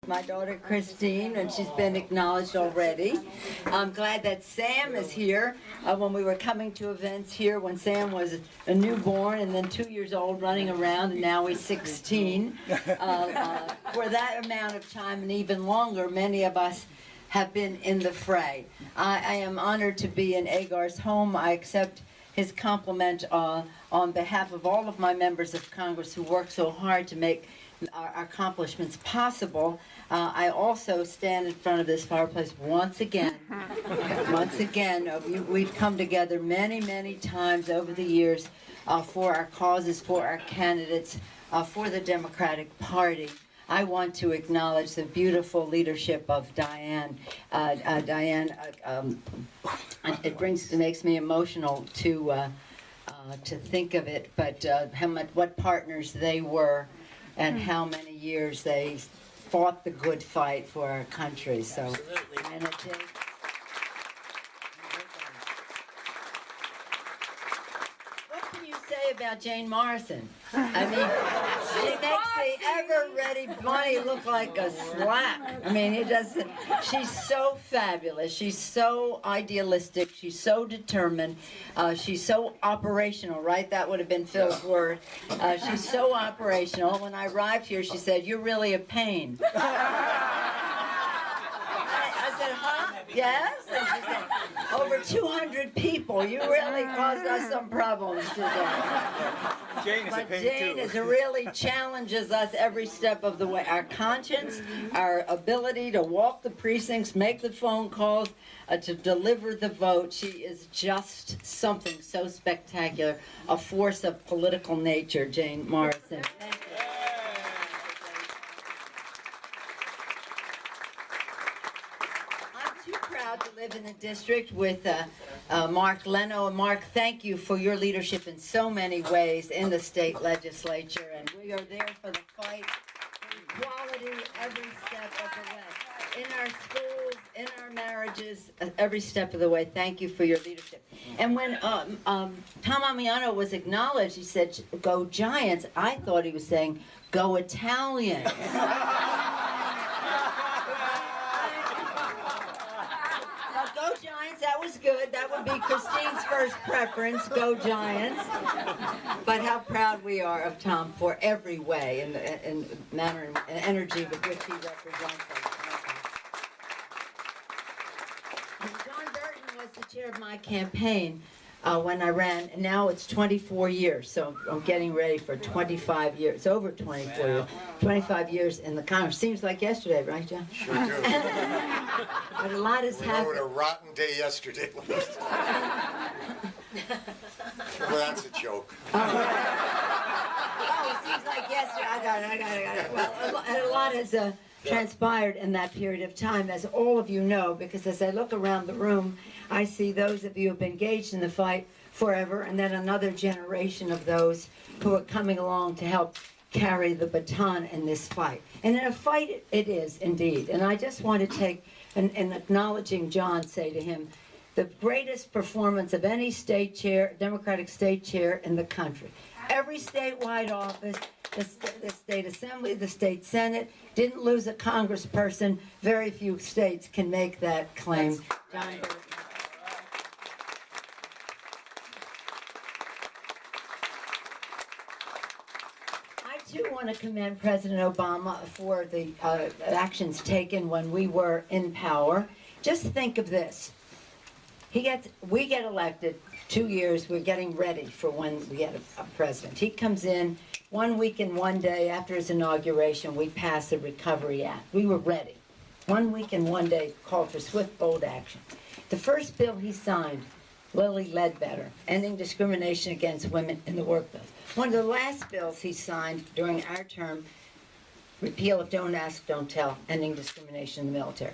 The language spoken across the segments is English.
my daughter Christine, and she's been acknowledged already. I'm glad that Sam is here. When we were coming to events here, when Sam was a newborn and then 2 years old running around, and now he's 16. For that amount of time and even longer, many of us have been in the fray. I am honored to be in Agar's home. I accept his compliment on behalf of all of my members of Congress who work so hard to make our accomplishments possible. I also stand in front of this fireplace once again. We've come together many, many times over the years for our causes, for our candidates, for the Democratic Party. I want to acknowledge the beautiful leadership of Diane. It makes me emotional to think of it, but what partners they were, and how many years they fought the good fight for our country. So, absolutely. And it did. What can you say about Jane Morrison? I mean, she makes the ever-ready bunny look like a slap. I mean, she's so fabulous. She's so idealistic. She's so determined. She's so operational, right? That would have been Phil's word. She's so operational. When I arrived here, she said, "You're really a pain." I said, "Huh? Yes?" And she said, "Over 200 people. You really caused us some problems today." Jane is a pain Jane too. really challenges us every step of the way. Our conscience, our ability to walk the precincts, make the phone calls, to deliver the vote. She is just something so spectacular, a force of political nature, Jane Morrison. Thank you. To live in the district with Mark Leno. And Mark, thank you for your leadership in so many ways in the state legislature, and we are there for the fight for equality every step of the way. In our schools, in our marriages, every step of the way. Thank you for your leadership. And when Tom Ammiano was acknowledged, he said, "Go Giants." I thought he was saying, "Go Italian." Go Giants, that was good. That would be Christine's first preference, go Giants. But how proud we are of Tom for every way and manner and energy with which he represents us. John Burton was the chair of my campaign when I ran, and now it's 24 years, so I'm getting ready for 25 years, over 24 years, 25 years in the Congress. Seems like yesterday, right, John? Sure do. But a lot has happened. What a rotten day yesterday was. Well, that's a joke. Oh, it seems like yesterday. I got it. Well, a lot has transpired in that period of time, as all of you know, because as I look around the room, I see those of you who have been engaged in the fight forever, and then another generation of those who are coming along to help carry the baton in this fight. And in a fight it is, indeed. And I just want to take, and acknowledging John, say to him, the greatest performance of any state chair, Democratic state chair in the country. Every statewide office, the state assembly, the state senate, didn't lose a congressperson. Very few states can make that claim. John Burton. I too want to commend President Obama for the actions taken when we were in power. Just think of this. We get elected 2 years, we're getting ready for when we get a president. He comes in 1 week and 1 day after his inauguration, we passed the Recovery Act. We were ready. 1 week and 1 day called for swift, bold action. The first bill he signed, Lilly Ledbetter, ending discrimination against women in the workplace. One of the last bills he signed during our term, repeal of Don't Ask, Don't Tell, ending discrimination in the military.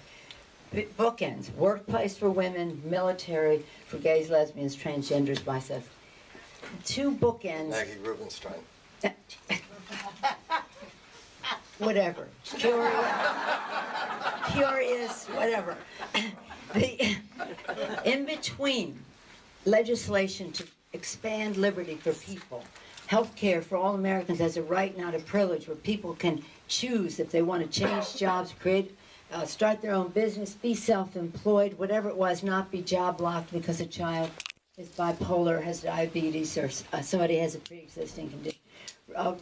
Bookends, workplace for women, military for gays, lesbians, transgenders, bisexuals. 2 bookends. Maggie Rubenstein. Whatever. Curious, whatever. In between legislation to expand liberty for people, health care for all Americans as a right, not a privilege, where people can choose if they want to change jobs, start their own business, be self-employed, whatever it was, not be job locked because a child is bipolar, has diabetes, or somebody has a pre-existing condition.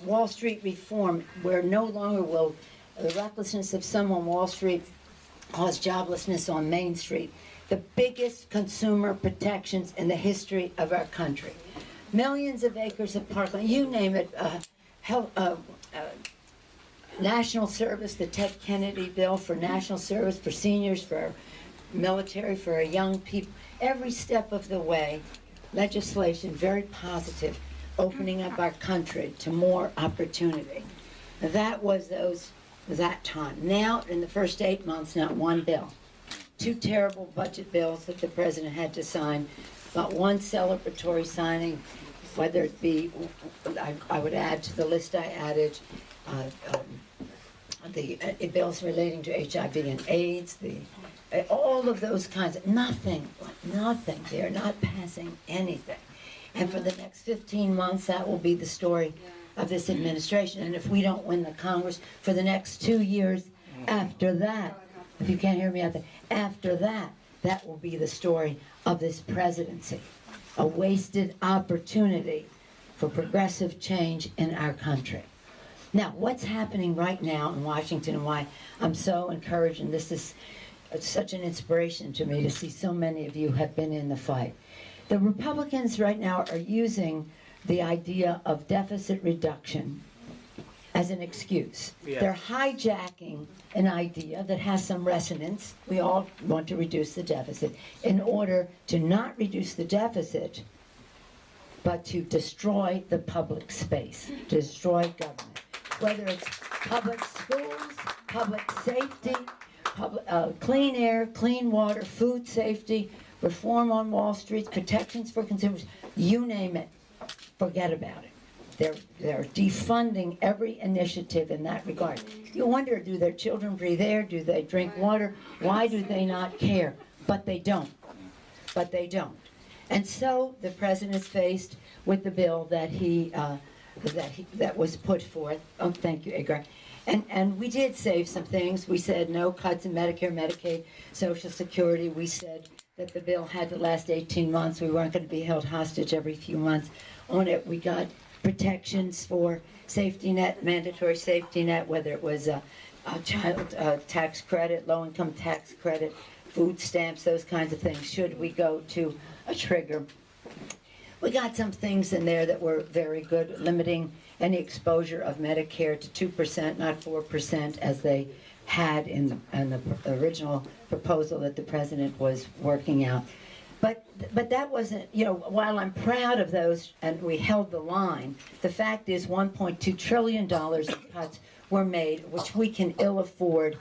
Wall Street reform, where no longer will the recklessness of some on Wall Street cause joblessness on Main Street. The biggest consumer protections in the history of our country. Millions of acres of parkland, you name it, national service, the Ted Kennedy bill for national service, for seniors, for military, for our young people. Every step of the way, legislation, very positive, opening up our country to more opportunity. That was that time. Now, in the first 8 months, not one bill. 2 terrible budget bills that the president had to sign, but one celebratory signing, whether it be, I would add to the list I added, the bills relating to HIV and AIDS, all of those kinds of, nothing. They're not passing anything. And for the next 15 months, that will be the story of this administration. And if we don't win the Congress for the next 2 years after that, if you can't hear me out there, after that, that will be the story of this presidency. A wasted opportunity for progressive change in our country. Now, what's happening right now in Washington and why I'm so encouraged, and this is such an inspiration to me to see so many of you have been in the fight. The Republicans right now are using the idea of deficit reduction as an excuse. Yeah. They're hijacking an idea that has some resonance. We all want to reduce the deficit in order to not reduce the deficit, but to destroy the public space, to destroy government. Whether it's public schools, public safety, clean air, clean water, food safety, reform on Wall Street, protections for consumers, you name it, forget about it. They're defunding every initiative in that regard. You wonder, do their children breathe air? Do they drink water? Why do they not care? But they don't. But they don't. And so the president is faced with the bill that that was put forth. Oh, thank you, Agar. And we did save some things. We said no cuts in Medicare, Medicaid, Social Security. We said that the bill had to last 18 months. We weren't going to be held hostage every few months on it. We got protections for safety net, mandatory safety net, whether it was a child tax credit, low-income tax credit, food stamps, those kinds of things, should we go to a trigger. We got some things in there that were very good, limiting any exposure of Medicare to 2%, not 4%, as they had in the original proposal that the president was working out. But that wasn't, while I'm proud of those, and we held the line, the fact is $1.2 trillion in cuts were made, which we can ill afford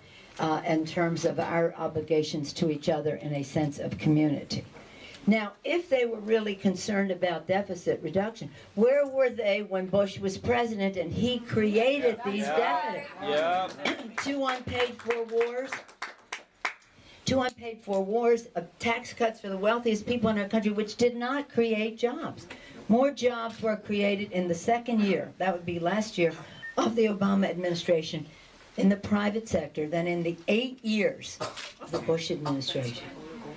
in terms of our obligations to each other in a sense of community. Now, if they were really concerned about deficit reduction, where were they when Bush was president and he created these deficits? Yeah. 2 unpaid for wars. 2 unpaid for wars, tax cuts for the wealthiest people in our country, which did not create jobs. More jobs were created in the second year, that would be last year, of the Obama administration in the private sector than in the 8 years of the Bush administration.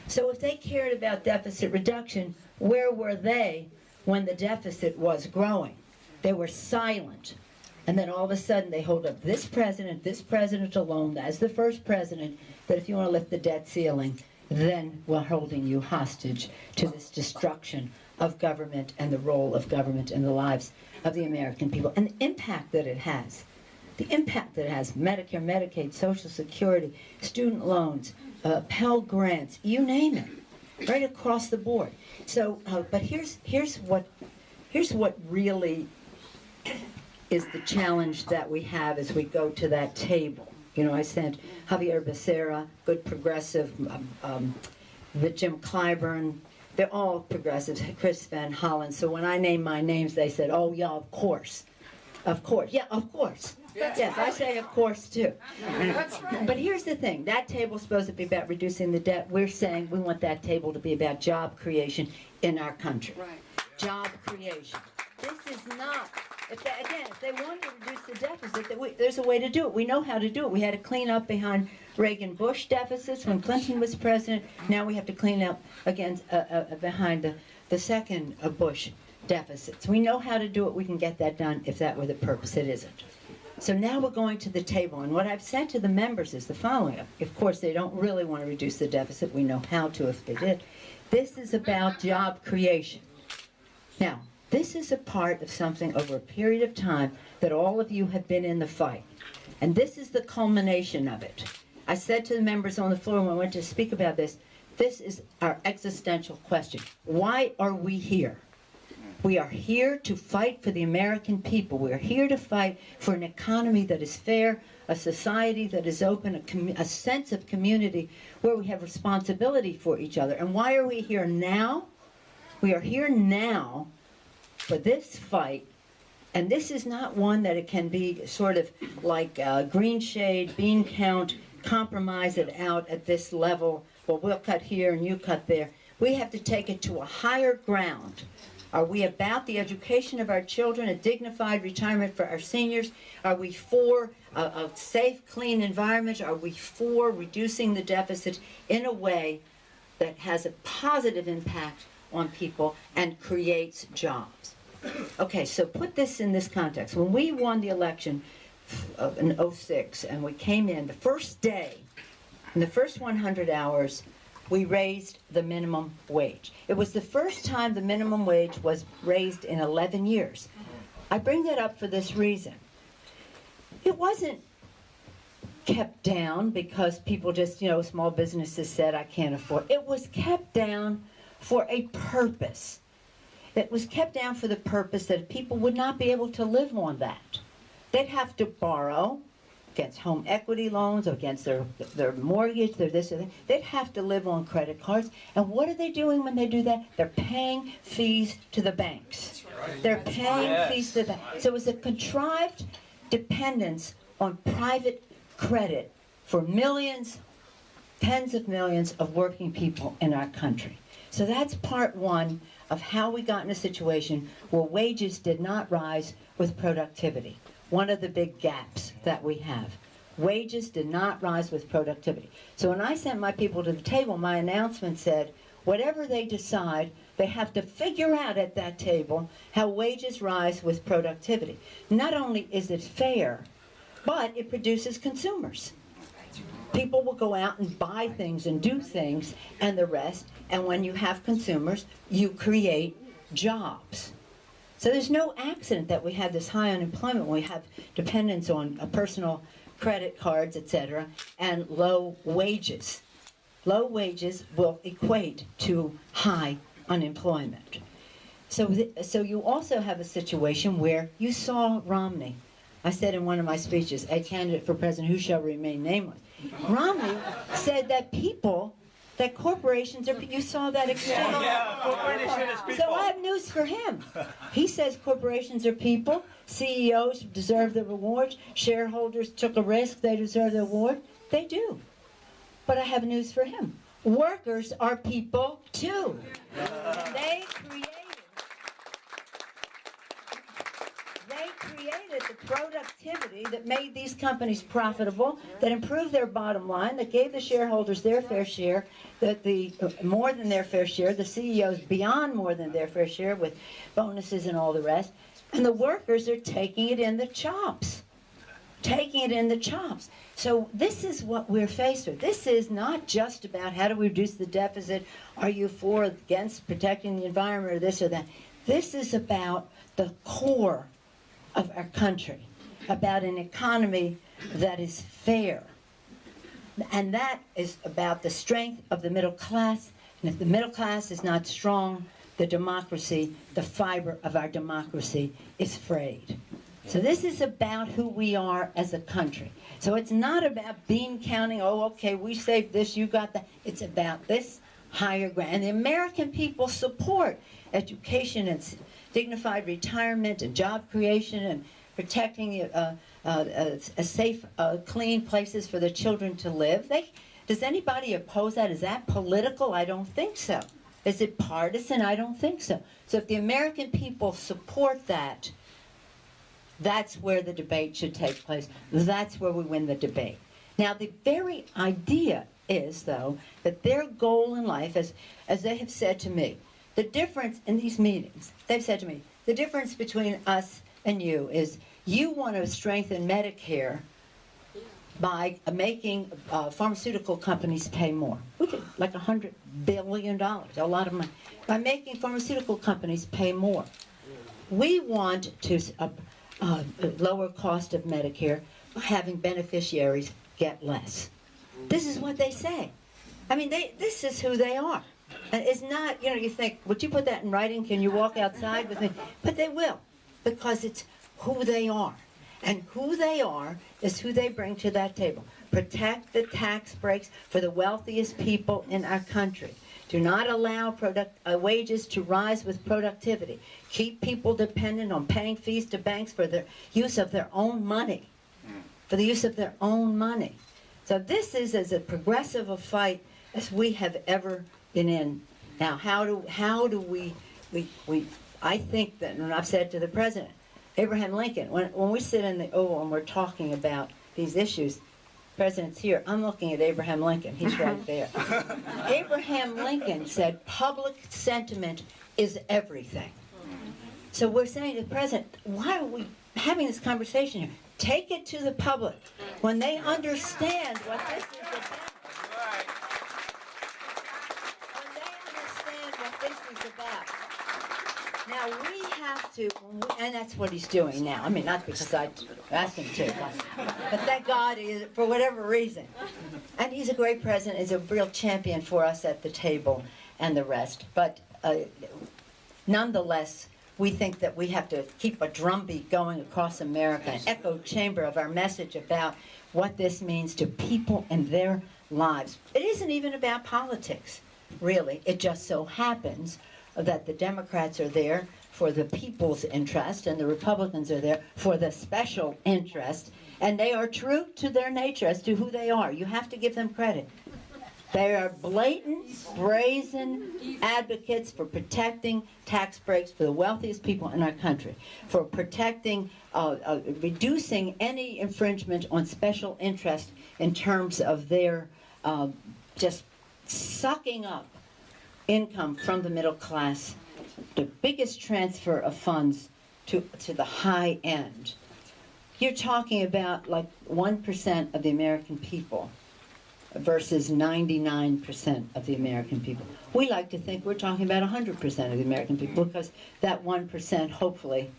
So if they cared about deficit reduction, where were they when the deficit was growing? They were silent. And then all of a sudden they hold up this president alone, as the first president, that if you want to lift the debt ceiling, then we're holding you hostage to this destruction of government and the role of government in the lives of the American people. And the impact that it has, Medicare, Medicaid, Social Security, student loans, Pell Grants, you name it, right across the board. So, but here's what really is the challenge that we have as we go to that table. I sent Javier Becerra, good progressive, Jim Clyburn, they're all progressives, Chris Van Hollen. So when I named my names, they said, oh yeah, of course. Of course, yeah, of course. Yes, I say of course too. That's right. But here's the thing, that table's supposed to be about reducing the debt. We're saying we want that table to be about job creation in our country. Right. Job creation. This is not If they want to reduce the deficit, there's a way to do it. We know how to do it. We had to clean up behind Reagan-Bush deficits when Clinton was president. Now we have to clean up against behind the second Bush deficits. We know how to do it. We can get that done if that were the purpose. It isn't. So now we're going to the table, and what I've said to the members is the following. Of course, they don't really want to reduce the deficit. We know how to if they did. This is about job creation. Now, this is a part of something over a period of time that all of you have been in the fight. And this is the culmination of it. I said to the members on the floor when I went to speak about this is our existential question. Why are we here? We are here to fight for the American people. We are here to fight for an economy that is fair, a society that is open, a sense of community where we have responsibility for each other. And why are we here now? We are here now for this fight, and this is not one that it can be sort of like green shade, bean count, compromise it out at this level. Well, we'll cut here and you cut there. We have to take it to a higher ground. Are we about the education of our children, a dignified retirement for our seniors? Are we for a safe, clean environment? Are we for reducing the deficit in a way that has a positive impact on people and creates jobs? Okay, so put this in this context. When we won the election in '06 and we came in, the first day, in the first 100 hours, we raised the minimum wage. It was the first time the minimum wage was raised in 11 years. I bring that up for this reason. It wasn't kept down because people just, small businesses said, I can't afford. It was kept down for a purpose. It was kept down for the purpose that people would not be able to live on that. They'd have to borrow against home equity loans, against their mortgage, their this or that. They'd have to live on credit cards. And what are they doing when they do that? They're paying fees to the banks. They're paying fees to the banks. So it was a contrived dependence on private credit for millions, tens of millions of working people in our country. So that's part one of how we got in a situation where wages did not rise with productivity. One of the big gaps that we have. Wages did not rise with productivity. So when I sent my people to the table, my announcement said, whatever they decide, they have to figure out at that table how wages rise with productivity. Not only is it fair, but it produces consumers. People will go out and buy things and do things and the rest, and when you have consumers, you create jobs. So there's no accident that we have this high unemployment when we have dependence on personal credit cards, etc., and low wages. Low wages will equate to high unemployment. So you also have a situation where you saw Romney. I said in one of my speeches, a candidate for president who shall remain nameless. Romney said that corporations are, you saw that exchange. So I have news for him. He says corporations are people, CEOs deserve the rewards, shareholders took a risk, they deserve the reward. They do. But I have news for him. Workers are people too. They created the productivity that made these companies profitable, that improved their bottom line, that gave the shareholders their fair share, that more than their fair share, the CEOs beyond more than their fair share with bonuses and all the rest, and the workers are taking it in the chops. Taking it in the chops. So this is what we're faced with. This is not just about how do we reduce the deficit, are you for or against protecting the environment or this or that. This is about the core of our country, about an economy that is fair. And that is about the strength of the middle class. And if the middle class is not strong, the democracy, the fiber of our democracy is frayed. So this is about who we are as a country. So it's not about bean counting, oh, okay, we saved this, you got that. It's about this higher ground. And the American people support education and dignified retirement and job creation and protecting safe, clean places for the children to live. Does anybody oppose that? Is that political? I don't think so. Is it partisan? I don't think so. So if the American people support that, That's where the debate should take place. That's where we win the debate. Now, the very idea is, though, that their goal in life, as they have said to me, the difference in these meetings, they've said to me, the difference between us and you is you want to strengthen Medicare by making pharmaceutical companies pay more. We could, like $100 billion, a lot of money, by making pharmaceutical companies pay more. We want to lower cost of Medicare by having beneficiaries get less. This is what they say. I mean, this is who they are. And it's not, you know, you think, would you put that in writing? Can you walk outside with me? But they will, because it's who they are. And who they are is who they bring to that table. Protect the tax breaks for the wealthiest people in our country. Do not allow wages to rise with productivity. Keep people dependent on paying fees to banks for the use of their own money. For the use of their own money. So this is as progressive a fight as we have ever been in. Now, how do we I think that, and I've said to the President, Abraham Lincoln, when we sit in the Oval and we're talking about these issues, President's here, I'm looking at Abraham Lincoln, he's right there. Abraham Lincoln said public sentiment is everything. So we're saying to the President, why are we having this conversation here? Take it to the public. When they understand what this is about. When they understand what this is about. Now we have to, and that's what he's doing now. I mean, not because I asked him to, but thank God he is, for whatever reason. And he's a great president, he's a real champion for us at the table and the rest. But nonetheless, we think that we have to keep a drumbeat going across America, an echo chamber of our message about what this means to people and their lives. It isn't even about politics, really. It just so happens that the Democrats are there for the people's interest and the Republicans are there for the special interest, and they are true to their nature as to who they are. You have to give them credit. They are blatant, brazen advocates for protecting tax breaks for the wealthiest people in our country, for protecting, reducing any infringement on special interest in terms of their just sucking up income from the middle class, the biggest transfer of funds to the high end. You're talking about like 1% of the American people versus 99% of the American people. We like to think we're talking about 100% of the American people because that 1% hopefully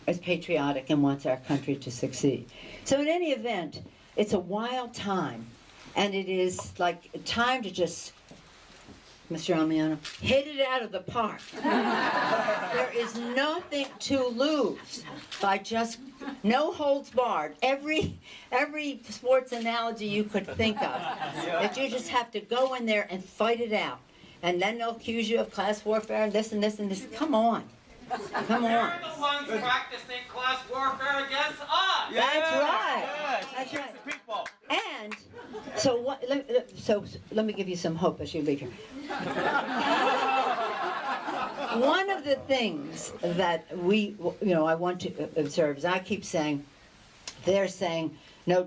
is patriotic and wants our country to succeed. So in any event, it's a wild time, and it is like time to just, Mr. Ammiano, hit it out of the park. There is nothing to lose by just no holds barred. Every sports analogy you could think of, that you just have to go in there and fight it out. And then they'll accuse you of class warfare and this and this and this. Come on. Come on. They're the ones practicing class warfare against us. That's right. Yes, That's against right. the people. And so what? So let me give you some hope as you leave here. One of the things that I want to observe is I keep saying, they're saying no,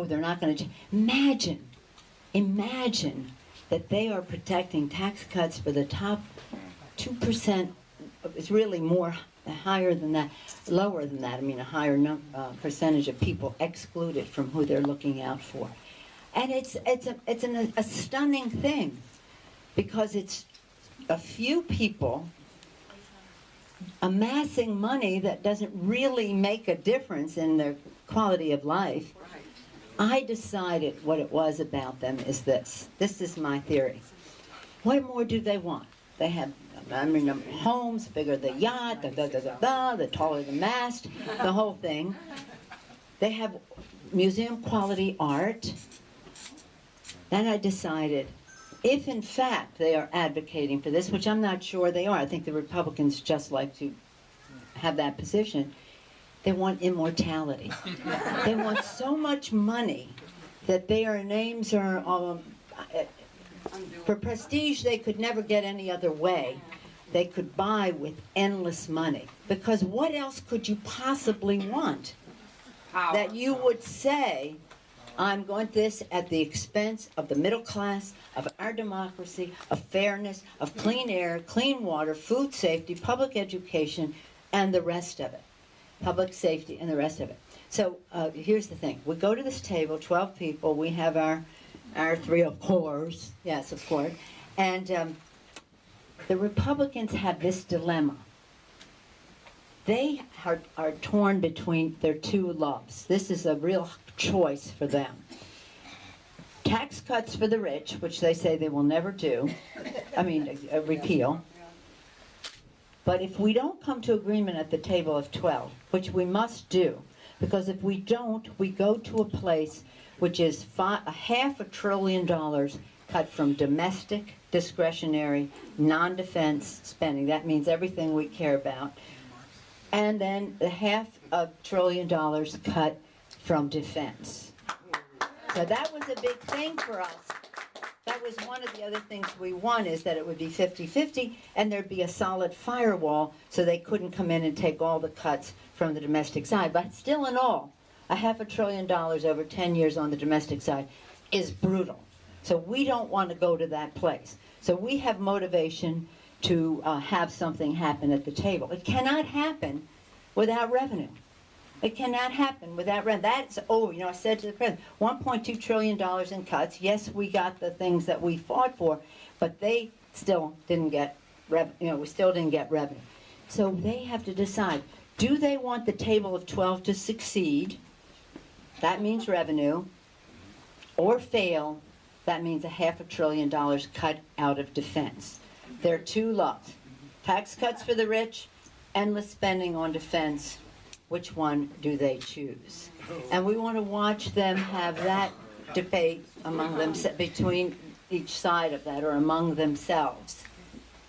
they're not going to. Imagine that they are protecting tax cuts for the top 2%. It's really more higher than that, lower than that. I mean, a higher percentage of people excluded from who they're looking out for, and it's a stunning thing, because it's a few people amassing money that doesn't really make a difference in their quality of life. I decided what it was about them is this. This is my theory. What more do they want? They have, homes, bigger the yacht, the taller the mast, the whole thing. They have museum quality art. Then I decided, if in fact they are advocating for this, which I'm not sure they are, I think the Republicans just like to have that position, they want immortality. They want so much money that their names are, for prestige they could never get any other way, they could buy with endless money. Because what else could you possibly want? That you would say, I'm going this at the expense of the middle class, of our democracy, of fairness, of clean air, clean water, food safety, public education, and the rest of it. Public safety and the rest of it. So here's the thing. We go to this table, 12 people. We have our three of course. Yes, of course. And the Republicans have this dilemma. They are torn between their two loves. This is a real choice for them. Tax cuts for the rich, which they say they will never do. I mean, repeal. But if we don't come to agreement at the table of 12, which we must do, because if we don't, we go to a place which is $500 billion cut from domestic, discretionary, non-defense spending. That means everything we care about. And then the $500 billion cut from defense. So that was a big thing for us. That was one of the other things we won, is that it would be 50-50 and there'd be a solid firewall so they couldn't come in and take all the cuts from the domestic side. But still in all, $500 billion over 10 years on the domestic side is brutal. So we don't want to go to that place. So we have motivation to have something happen at the table. It cannot happen without revenue. It cannot happen without revenue. That's, I said to the president, $1.2 trillion in cuts. Yes, we got the things that we fought for, but they still didn't get revenue. We still didn't get revenue. So they have to decide, do they want the table of 12 to succeed? That means revenue. Or fail. That means $500 billion cut out of defense. There are two loves. Tax cuts for the rich, endless spending on defense. Which one do they choose? And we want to watch them have that debate among them, between each side of that, or among themselves.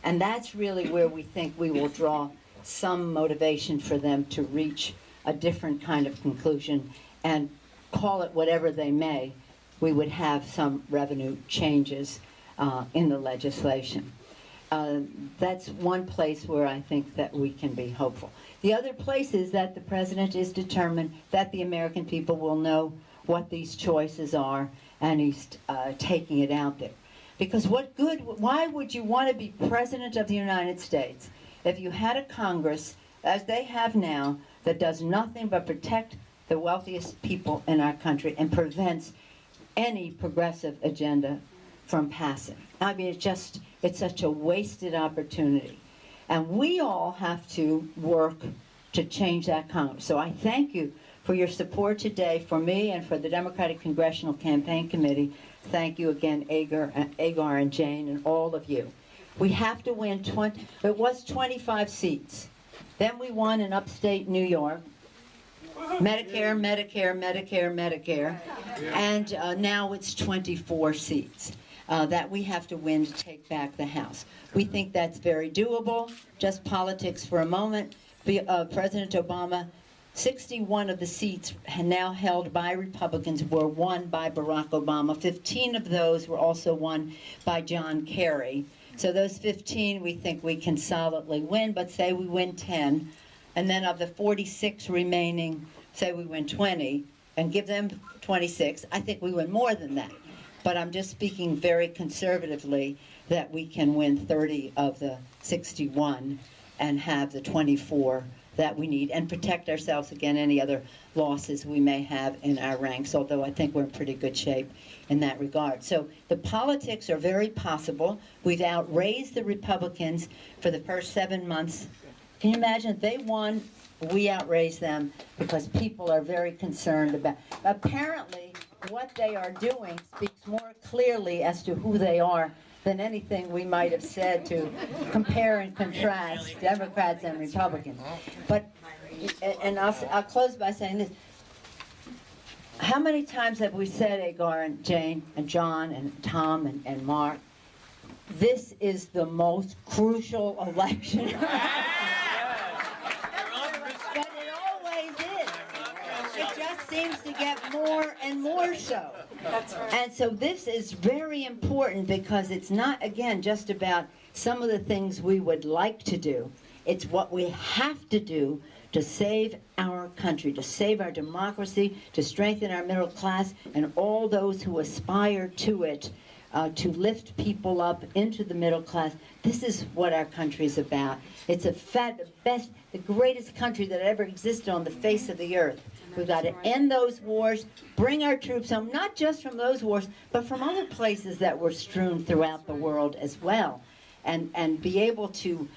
And that's really where we think we will draw some motivation for them to reach a different kind of conclusion, and call it whatever they may, we would have some revenue changes in the legislation. That's one place where I think that we can be hopeful. The other place is that the president is determined that the American people will know what these choices are, and he's taking it out there. Because why would you want to be president of the United States if you had a Congress, as they have now, that does nothing but protect the wealthiest people in our country and prevents any progressive agenda from passing? I mean, it's such a wasted opportunity. And we all have to work to change that Congress. So I thank you for your support today, for me and for the Democratic Congressional Campaign Committee. Thank you again, Agar and Jane, and all of you. We have to win it was 25 seats. Then we won in upstate New York. Medicare, Medicare, Medicare, Medicare. And now it's 24 seats. That we have to win to take back the House. We think that's very doable. Just politics for a moment. President Obama, 61 of the seats now held by Republicans were won by Barack Obama. 15 of those were also won by John Kerry. So those 15 we think we can solidly win, but say we win 10. And then of the 46 remaining, say we win 20, and give them 26. I think we win more than that. But I'm just speaking very conservatively that we can win 30 of the 61 and have the 24 that we need, and protect ourselves against any other losses we may have in our ranks, although I think we're in pretty good shape in that regard. So the politics are very possible. We've outraised the Republicans for the first 7 months. Can you imagine if they won, we outraised them, because people are very concerned about. Apparently, what they are doing speaks more clearly as to who they are than anything we might have said to compare and contrast Democrats and Republicans. But, and I'll close by saying this. How many times have we said, Agar and Jane and John and Tom and Mark, this is the most crucial election? But it always is. It just seems to get more and more so. And so this is very important because it's not, again, just about some of the things we would like to do. It's what we have to do to save our country, to save our democracy, to strengthen our middle class, and all those who aspire to it, to lift people up into the middle class. This is what our country is about. It's the best, the greatest country that ever existed on the face of the earth. We've got to end those wars, bring our troops home, not just from those wars, but from other places that were strewn throughout the world as well, and be able to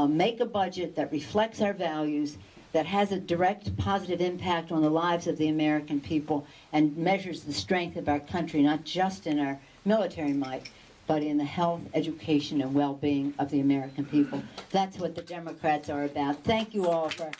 make a budget that reflects our values, that has a direct positive impact on the lives of the American people, and measures the strength of our country, not just in our military might, but in the health, education, and well-being of the American people. That's what the Democrats are about. Thank you all for